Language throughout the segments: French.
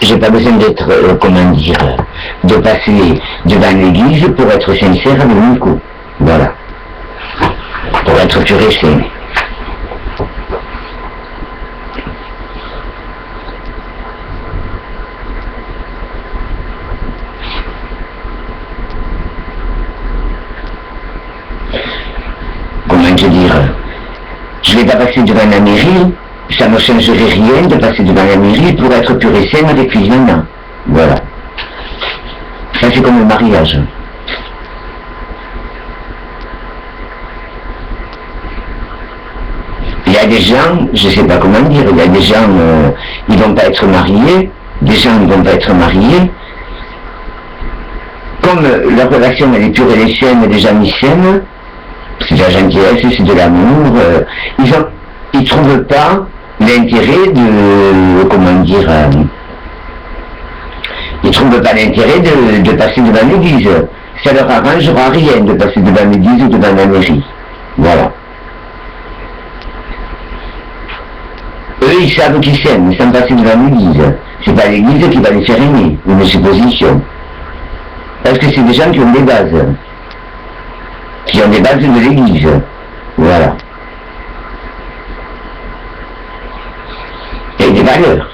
j'ai pas besoin d'être, comment dire, de passer devant l'église pour être sincère avec Nico. Voilà. Pour être pur et saint. Comment te dire, je vais pas passer devant la mairie, ça ne me changerait rien de passer devant la mairie pour être pur et saint avec lui maintenant. Voilà. Ça c'est comme le mariage. Il y a des gens, je sais pas comment dire, il y a des gens, ils vont pas être mariés, des gens ne vont pas être mariés. Comme leur relation elle est pure et saine, des gens ils s'aiment, c'est de la gentillesse, c'est de l'amour, ils trouvent pas l'intérêt de, comment dire, ils trouvent pas l'intérêt de passer devant l'église. Ça leur arrangera rien de passer devant l'église ou devant la mairie. Voilà. Eux, ils savent qu'ils s'aiment, ils sont passés devant l'église. C'est pas l'église qui va les faire aimer, une supposition. Parce que c'est des gens qui ont des bases. Qui ont des bases de l'église. Voilà. Et des valeurs.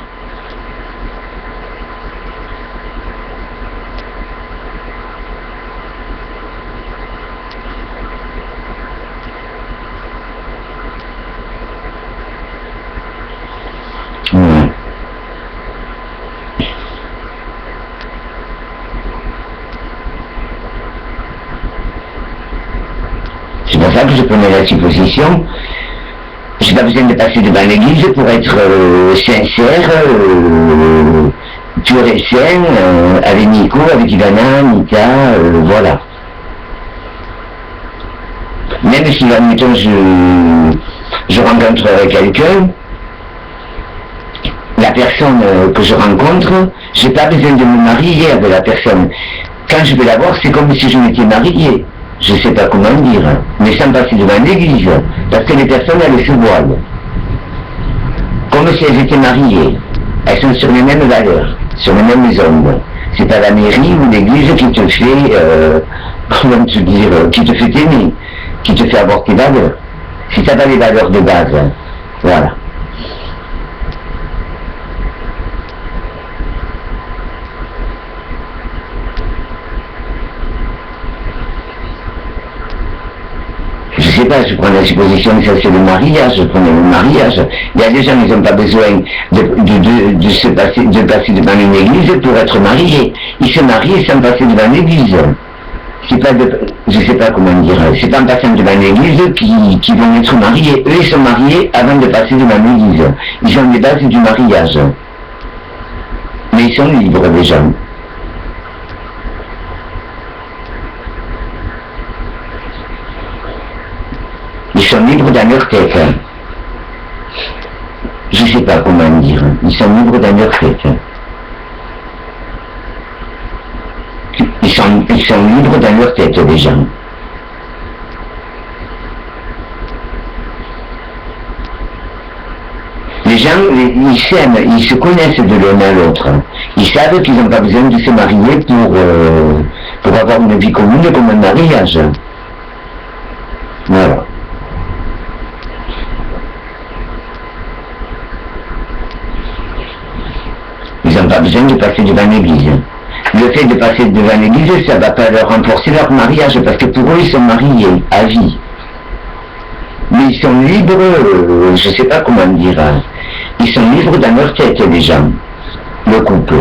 C'est pour ça que je prenais la supposition. J'ai pas besoin de passer devant l'église pour être sincère, pur et sain, avec Nico, avec Ivana, Nita, voilà. Même si, admettons, je rencontrerai quelqu'un, la personne que je rencontre, j'ai pas besoin de me marier avec la personne. Quand je vais la voir, c'est comme si je m'étais marié. Je sais pas comment dire, mais sans passer devant l'église, parce que les personnes, elles se voilent. Comme si elles étaient mariées. Elles sont sur les mêmes valeurs, sur les mêmes ondes. C'est pas la mairie ou l'église qui te fait, comment te dire, qui te fait aimer, qui te fait avoir tes valeurs. Si t'as pas les valeurs de base, voilà. Je sais pas, je prends la supposition que ça c'est le mariage, je prenais le mariage. Il y a des gens, ils n'ont pas besoin de passer devant une église pour être mariés. Ils se marient sans passer devant l'église. C'est pas je sais pas comment dire, c'est pas en passant devant l'église qui vont être mariés. Eux, ils sont mariés avant de passer devant l'église. Ils ont les bases du mariage. Mais ils sont libres, les gens. Ils sont libres dans leur tête. Je sais pas comment dire. Ils sont libres dans leur tête. Ils sont libres dans leur tête, les gens. Les gens, ils s'aiment, ils se connaissent de l'un à l'autre. Ils savent qu'ils n'ont pas besoin de se marier pour avoir une vie commune comme un mariage. Voilà. Ils n'ont pas besoin de passer devant l'église. Le fait de passer devant l'église, ça ne va pas leur renforcer leur mariage, parce que pour eux, ils sont mariés à vie. Mais ils sont libres, je ne sais pas comment dire, ils sont libres dans leur tête, les gens, le couple.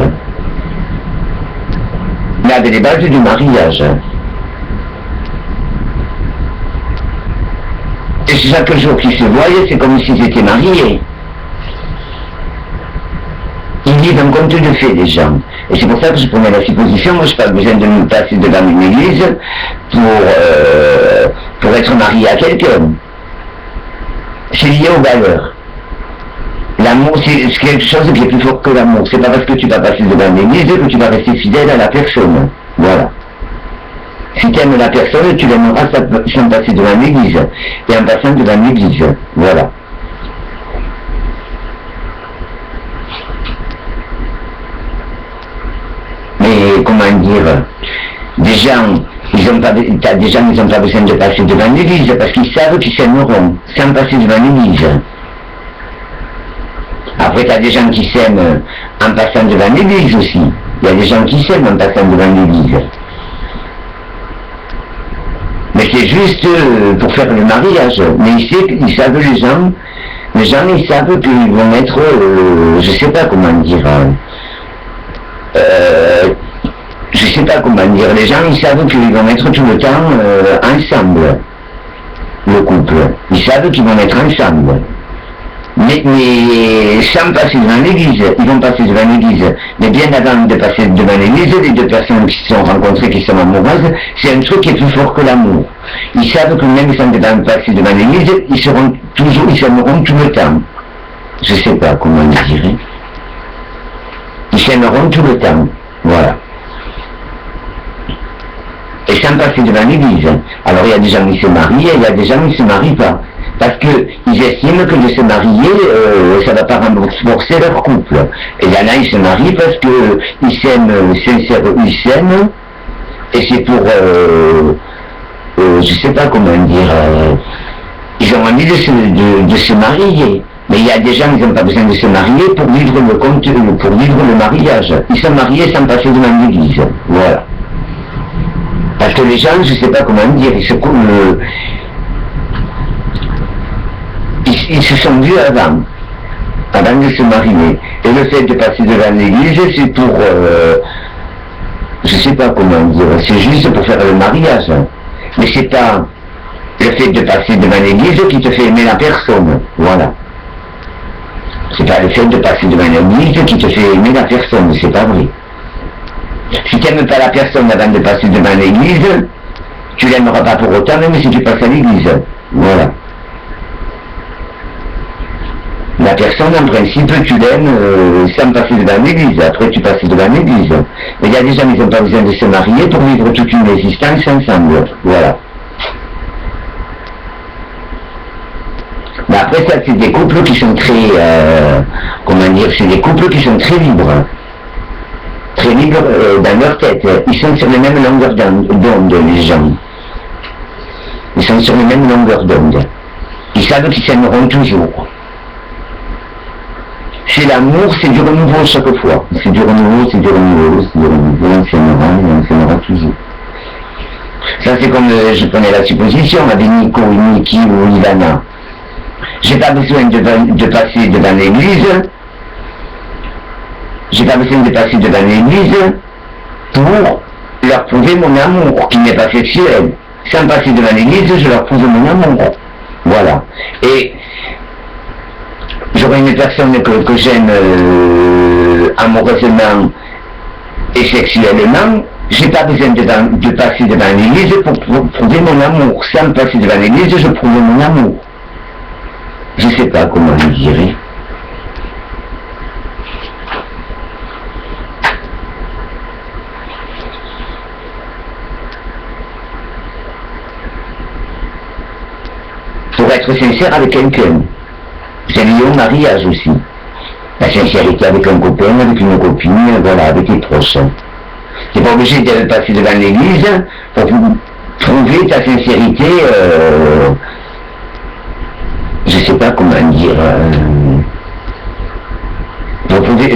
Mais avec les bases du mariage. Et chaque jour qu'ils se voient, c'est comme s'ils étaient mariés. Ils vivent un conte de fées, les gens. Et c'est pour ça que je prenais la supposition, moi je n'ai pas besoin de me passer devant une église pour être marié à quelqu'un. C'est lié aux valeurs. L'amour, c'est quelque chose qui est plus fort que l'amour. C'est pas parce que tu vas passer devant l'église que tu vas rester fidèle à la personne. Voilà. Si tu aimes la personne, tu l'aimeras sans passer devant l'église. Et en passant devant l'église. Voilà. dire, des gens, ils n'ont pas besoin de passer devant l'église parce qu'ils savent qu'ils s'aimeront sans passer devant l'église. Après, tu as des gens qui s'aiment en passant devant l'église aussi. Il y a des gens qui s'aiment en passant devant l'église. Mais c'est juste pour faire le mariage. Mais ils savent les gens ils savent qu'ils vont être, je sais pas comment dire, je sais pas comment dire, les gens ils savent qu'ils vont être tout le temps ensemble, le couple. Ils savent qu'ils vont être ensemble. Mais sans passer devant l'église, ils vont passer devant l'église. Mais bien avant de passer devant l'église, les deux personnes qui se sont rencontrées, qui sont amoureuses, c'est un truc qui est plus fort que l'amour. Ils savent que même sans passer devant l'église, ils s'aimeront tout le temps. Je sais pas comment le dire. Ils s'aimeront tout le temps. Voilà. Et sans passer devant l'église. Alors il y a des gens qui se marient et il y a des gens qui ne se marient pas. Parce qu'ils estiment que de se marier, ça ne va pas renforcer leur couple. Et il y en a, ils se marient parce qu'ils s'aiment, sincèrement, ils s'aiment, et c'est pour, je sais pas comment dire, ils ont envie de se marier. Mais il y a des gens qui n'ont pas besoin de se marier pour vivre le mariage. Ils sont mariés sans passer devant l'église. Voilà. Parce que les gens, je sais pas comment dire, ils se sont vus avant de se marier. Et le fait de passer devant l'église, c'est pour, je sais pas comment dire, c'est juste pour faire le mariage. Mais c'est pas le fait de passer devant l'église qui te fait aimer la personne. Voilà. C'est pas le fait de passer devant l'église qui te fait aimer la personne, c'est pas vrai. Si tu n'aimes pas la personne avant de passer devant l'église, tu l'aimeras pas pour autant, même si tu passes à l'église. Voilà. La personne, en principe, tu l'aimes sans passer devant l'église. Après, tu passes devant l'église. Mais il y a des gens qui n'ont pas besoin de se marier pour vivre toute une existence ensemble. Voilà. Mais après, ça, c'est des couples qui sont très... comment dire, c'est des couples qui sont très libres. Très libres dans leur tête. Ils sont sur les mêmes longueurs d'onde, les gens. Ils sont sur les mêmes longueurs d'onde. Ils savent qu'ils s'aimeront toujours. C'est l'amour, c'est du renouveau chaque fois. C'est du renouveau, c'est du renouveau, c'est du renouveau, on s'aimera toujours. Ça c'est comme je prenais la supposition avec Nico, Niki ou Ivana. J'ai pas besoin de passer devant l'église. J'ai pas besoin de passer devant l'église pour leur prouver mon amour, qui n'est pas sexuel. Sans passer devant l'église, je leur prouve mon amour. Voilà. Et j'aurai une personne que j'aime amoureusement et sexuellement, j'ai pas besoin de passer devant l'église pour prouver mon amour. Sans passer devant l'église, je prouve mon amour. Je sais pas comment le dire. Pour être sincère avec quelqu'un. C'est lié au mariage aussi. La sincérité avec un copain, avec une copine, voilà, avec les proches. C'est pas obligé de passer devant l'église pour prouver ta sincérité, je sais pas comment dire,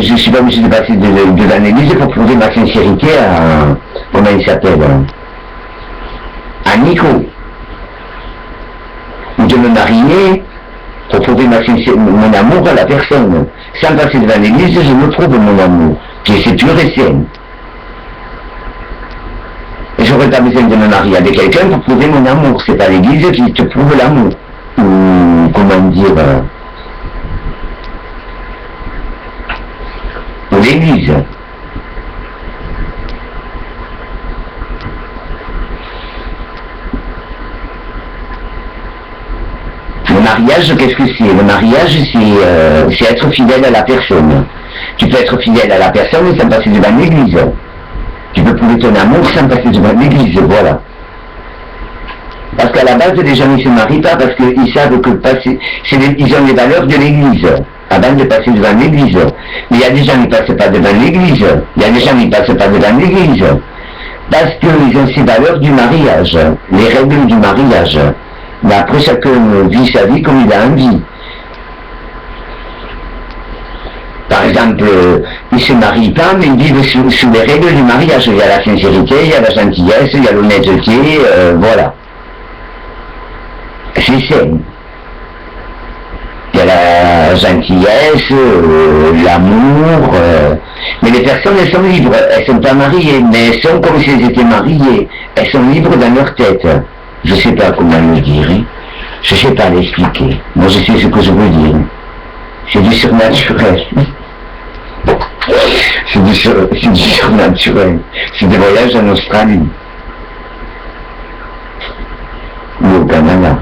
je suis pas obligé de passer devant l'église pour prouver ma sincérité à, comment il s'appelle, à Nico. Ou de me marier pour prouver mon amour à la personne. Sans passer devant l'église, je me prouve mon amour, qui c'est pur et sain. Et j'aurais pas besoin de me marier avec quelqu'un pour prouver mon amour. C'est pas l'église qui te prouve l'amour. Ou, comment dire, ou l'église. Le mariage, qu'est-ce que c'est? Le mariage, c'est être fidèle à la personne. Tu peux être fidèle à la personne sans passer devant l'église. Tu peux prouver ton amour sans passer devant l'église, voilà. Parce qu'à la base, les gens ne se marient pas parce qu'ils savent que ils ont les valeurs de l'église, avant de passer devant l'église. Mais il y a des gens qui ne passent pas devant l'église. Il y a des gens qui ne passent pas devant l'église. Parce qu'ils ont ces valeurs du mariage, les règles du mariage. Mais après, chacun vit sa vie comme il a envie. Par exemple, ils ne se marient pas, mais ils vivent sous les règles du mariage. Il y a la sincérité, il y a la gentillesse, il y a l'honnêteté, voilà. C'est sain. Il y a la gentillesse, l'amour, mais les personnes, elles sont libres. Elles ne sont pas mariées, mais elles sont comme si elles étaient mariées. Elles sont libres dans leur tête. Je ne sais pas comment le dire. Hein. Je ne sais pas l'expliquer. Moi, je sais ce que je veux dire. C'est du surnaturel. C'est du surnaturel. C'est des voyages en Australie. Ou au Canada.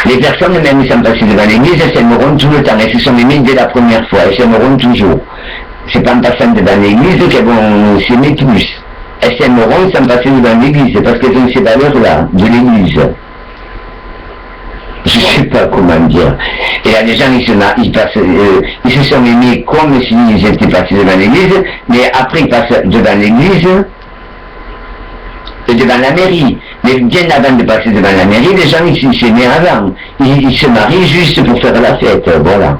Les personnes, même qui sont passées devant l'église, elles s'aimeront tout le temps. Elles se sont aimées dès la première fois. Elles s'aimeront toujours. C'est pas en passant devant l'église qu'elles vont s'aimer plus. Elles s'aimeront sans passer devant l'église, parce qu'elles ont ces valeurs-là, de l'église. Je sais pas comment dire. Et là, les gens, ils se sont aimés comme s'ils étaient passés devant l'église, mais après, ils passent devant l'église, et devant la mairie. Mais bien avant de passer devant la mairie, les gens, ils s'aimaient avant. Ils se marient juste pour faire la fête, voilà.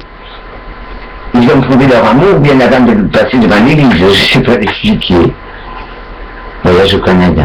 Ils ont trouvé leur amour bien avant de passer devant l'église, je sais pas l'expliquer. Voyage au Canada.